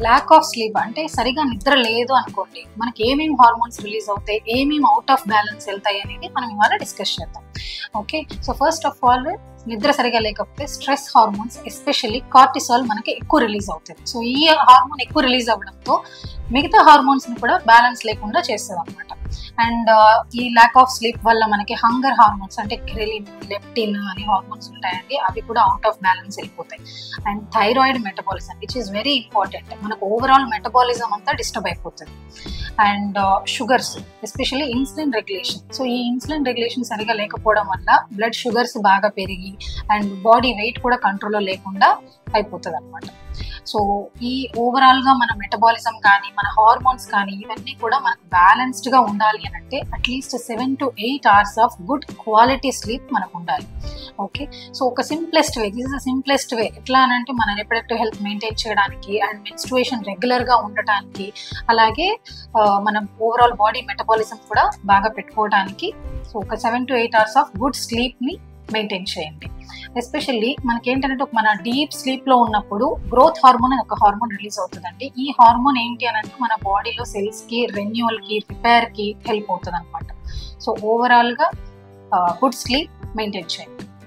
Lack of sleep అంటే సరిగా నిద్ర లేదు అనుకోండి, మనకి ఏమేమి హార్మోన్స్ రిలీజ్ అవుతాయి, ఏమేమి అవుట్ ఆఫ్ బ్యాలెన్స్ వెళ్తాయి అనేది మనం ఇవాళ డిస్కస్ చేద్దాం. Okay, so first of all నిద్ర సరిగా లేకపోతే స్ట్రెస్ హార్మోన్స్ ఎస్పెషల్లీ కార్టిసాల్ మనకి ఎక్కువ రిలీజ్ అవుతుంది. సో ఈ హార్మోన్ ఎక్కువ రిలీజ్ అవ్వడంతో మిగతా హార్మోన్స్ని కూడా బ్యాలెన్స్ లేకుండా చేస్తుంది అనమాట. అండ్ ఈ ల్యాక్ ఆఫ్ స్లీప్ వల్ల మనకి హంగర్ హార్మోన్స్ అంటే గ్రెలిన్, లెప్టిన్ అనే హార్మోన్స్ ఉంటాయండి, అవి కూడా అవుట్ ఆఫ్ బ్యాలెన్స్ వెళ్ళిపోతాయి. And thyroid metabolism which is very important, మనకు ఓవరాల్ మెటబాలిజం అంతా డిస్టర్బ్ అయిపోతుంది. And sugars especially insulin regulation. So ఈ ఇన్సులిన్ రెగ్యులేషన్ సరిగా లేకపోవడం వల్ల బ్లడ్ షుగర్స్ బాగా పెరిగి అండ్ బాడీ వెయిట్ కూడా కంట్రోల్లో లేకుండా అయిపోతుంది అనమాట. సో ఈ ఓవరాల్గా మన మెటబాలిజం కానీ మన హార్మోన్స్ కానీ ఇవన్నీ కూడా మనకు బ్యాలెన్స్డ్గా ఉండాలి అని అంటే at least 7 to 8 hours of good quality sleep మనకు ఉండాలి. ఓకే, సో ఒక simplest way, this is a simplest వే ఎట్లా అని అంటే మన రిప్రొడక్టివ్ హెల్త్ మెయింటైన్ చేయడానికి అండ్ మెన్స్ట్రుయేషన్ రెగ్యులర్గా ఉండటానికి, అలాగే మన ఓవరాల్ బాడీ మెటబాలిజం కూడా బాగా పెట్టుకోవడానికి. సో ఒక 7 to 8 hours ఆఫ్ గుడ్ స్లీప్ని మెయింటైన్ చేయండి. ఎస్పెషల్లీ మనకి ఏంటంటే మన డీప్ స్లీప్లో ఉన్నప్పుడు గ్రోత్ హార్మోన్ అని ఒక హార్మోన్ రిలీజ్ అవుతుందండి. ఈ హార్మోన్ ఏంటి అని అంటే మన బాడీలో సెల్స్కి, రెన్యూవల్కి, రిపేర్కి హెల్ప్ అవుతుంది అనమాట. సో ఓవరాల్గా గుడ్ స్లీప్ మెయింటైన్ చేయండి.